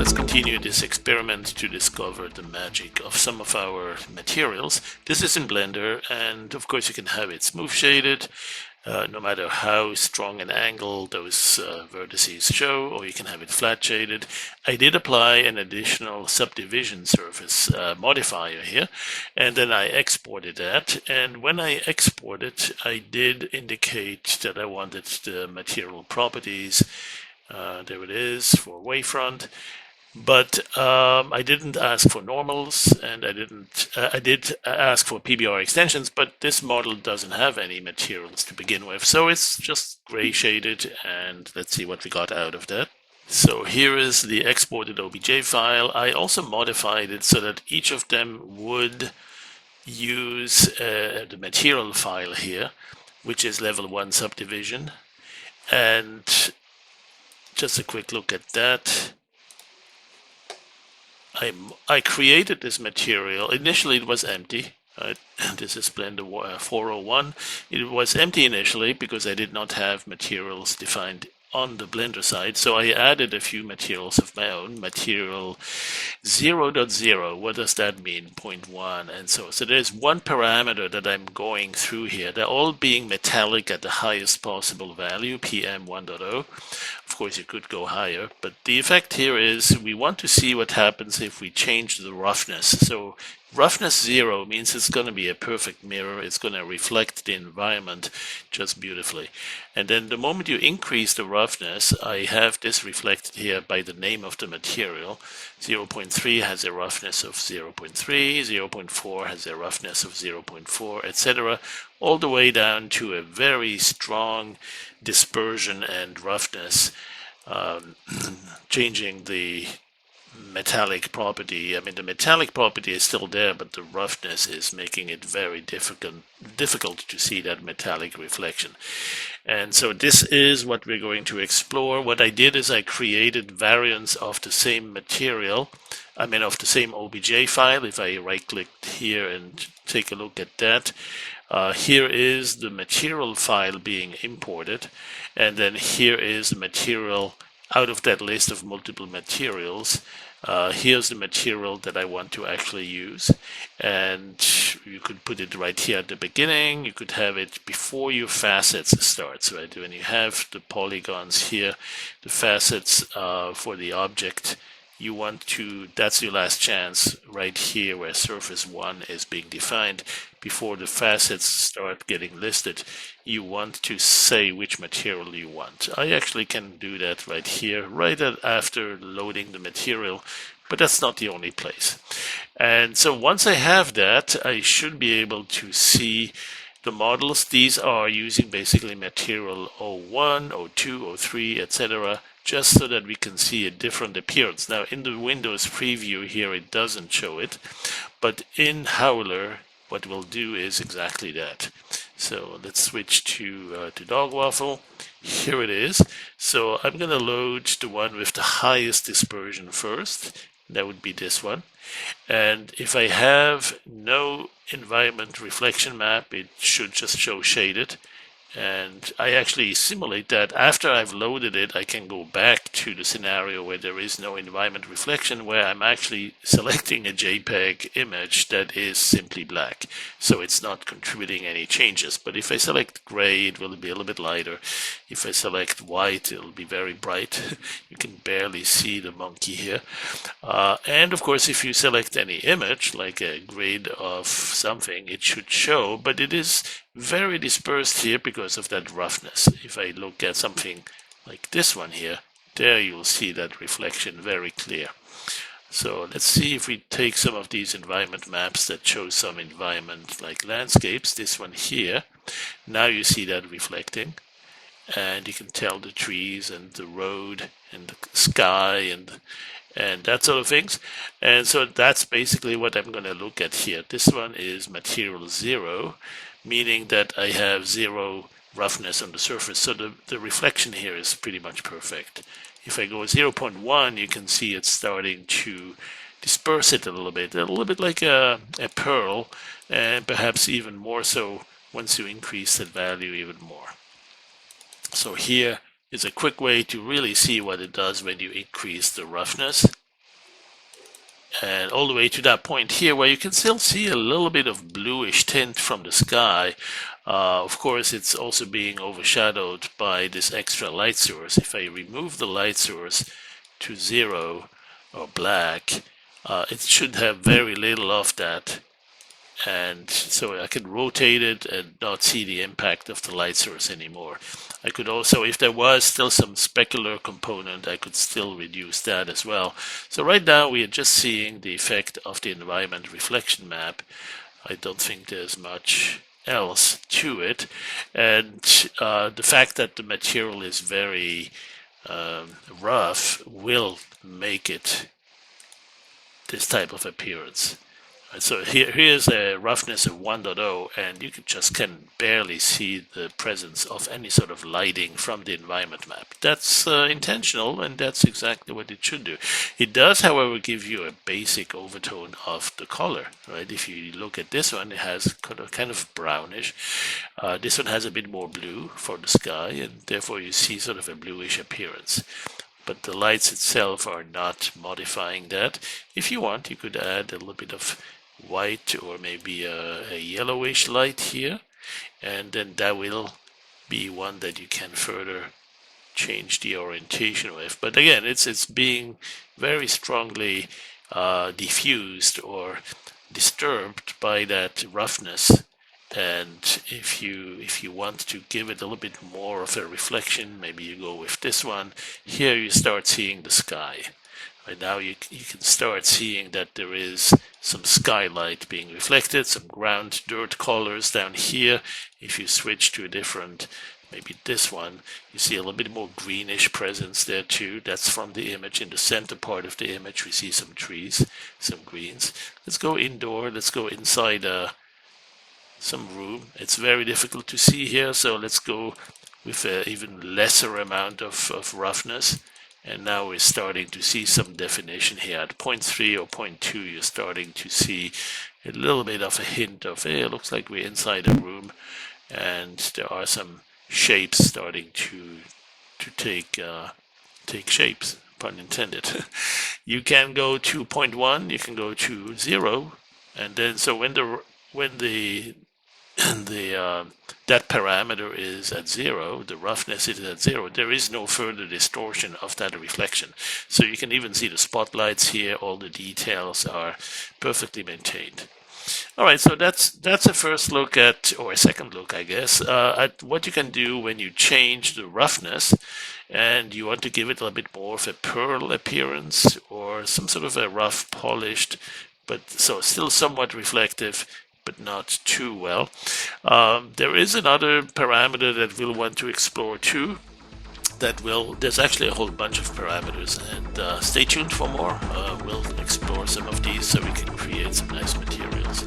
let's continue this experiment to discover the magic of some of our materials. This is in Blender, and of course you can have it smooth shaded, no matter how strong an angle those vertices show, or you can have it flat shaded. I did apply an additional subdivision surface modifier here, and then I exported that. And when I exported, I did indicate that I wanted the material properties. There it is for wavefront. But I didn't ask for normals, and I did ask for PBR extensions, but this model doesn't have any materials to begin with, so it's just gray shaded, and let's see what we got out of that. So here is the exported OBJ file. I also modified it so that each of them would use the material file here, which is level 1 subdivision. And just a quick look at that. I created this material. Initially it was empty. This is Blender 401. It was empty initially because I did not have materials defined on the Blender side. So I added a few materials of my own. Material 0.0. What does that mean? 0.1 and so. So there's one parameter that I'm going through here. They're all being metallic at the highest possible value, PM 1.0. Of course, you could go higher, but the effect here is we want to see what happens if we change the roughness. So roughness 0 means it's going to be a perfect mirror. It's going to reflect the environment just beautifully. And then the moment you increase the roughness, I have this reflected here by the name of the material. 0.3 has a roughness of 0.3, 0.4 has a roughness of 0.4, etc. all the way down to a very strong dispersion and roughness, changing the metallic property. I mean, the metallic property is still there, but the roughness is making it very difficult to see that metallic reflection. And so this is what we're going to explore. What I did is I created variants of the same material, of the same OBJ file. If I right-click here and take a look at that, here is the material file being imported, and then here is the material out of that list of multiple materials. Here's the material that I want to actually use, and you could put it right here at the beginning. You could have it before your facets starts, right? When you have the polygons here, the facets for the object, you want to, that's your last chance right here where surface 1 is being defined. Before the facets start getting listed, you want to say which material you want. I actually can do that right here, right after loading the material, but that's not the only place. And so once I have that, I should be able to see the models. These are using basically material 01, 02, 03, etc., just so that we can see a different appearance. Now in the Windows preview here it doesn't show it, but in Howler what we'll do is exactly that. So let's switch to Dog Waffle. Here it is. So I'm going to load the one with the highest dispersion first. That would be this one. And if I have no environment reflection map, it should just show shaded. And I actually simulate that. After I've loaded it, I can go back to the scenario where there is no environment reflection, where I'm actually selecting a JPEG image that is simply black. So it's not contributing any changes. But if I select gray, it will be a little bit lighter. If I select white, it'll be very bright. You can barely see the monkey here. And of course, if you select any image, like a grid of something, it should show, but it is very dispersed here because of that roughness. If I look at something like this one here, there you'll see that reflection very clear. So let's see if we take some of these environment maps that show some environment like landscapes, this one here. Now you see that reflecting, and you can tell the trees and the road and the sky and that sort of things. And so that's basically what I'm going to look at here. This one is material 0, meaning that I have 0 roughness on the surface. So the reflection here is pretty much perfect. If I go 0.1, you can see it's starting to disperse it a little bit like a pearl, and perhaps even more so once you increase that value even more. So here is a quick way to really see what it does when you increase the roughness. and all the way to that point here where you can still see a little bit of bluish tint from the sky. Of course, it's also being overshadowed by this extra light source. If I remove the light source to 0 or black, it should have very little of that, and so I could rotate it and not see the impact of the light source anymore. I could also, if there was still some specular component, I could still reduce that as well. So right now we are just seeing the effect of the environment reflection map. I don't think there's much else to it, and the fact that the material is very rough will make it this type of appearance. So here's a roughness of 1.0, and you can barely see the presence of any sort of lighting from the environment map. That's intentional, and that's exactly what it should do. It does, however, give you a basic overtone of the color, right? If you look at this one, it has kind of brownish. This one has a bit more blue for the sky, and therefore you see sort of a bluish appearance. But the lights itself are not modifying that. If you want, you could add a little bit of white or maybe a yellowish light here, and then that will be one that you can further change the orientation with. But again, it's being very strongly diffused or disturbed by that roughness. And if you want to give it a little bit more of a reflection, maybe you go with this one. Here you start seeing the sky. Right now you can start seeing that there is some skylight being reflected, some ground dirt colors down here. If you switch to a different, maybe this one, you see a little bit more greenish presence there too. That's from the image. In the center part of the image we see some trees, some greens. Let's go indoor, let's go inside some room. It's very difficult to see here, so let's go with an even lesser amount of roughness. And now we're starting to see some definition here. At 0.3 or 0.2, you're starting to see a little bit of a hint of, hey, it looks like we're inside a room, and there are some shapes starting to take shapes, pun intended. You can go to 0.1, you can go to 0, and then so when that parameter is at 0, the roughness is at 0, there is no further distortion of that reflection. So you can even see the spotlights here, all the details are perfectly maintained. All right, so that's a first look at, or a second look, I guess, at what you can do when you change the roughness and you want to give it a little bit more of a pearl appearance or some sort of a rough polished, but so still somewhat reflective, but not too well. There is another parameter that we'll want to explore too. There's actually a whole bunch of parameters, and stay tuned for more. We'll explore some of these so we can create some nice materials.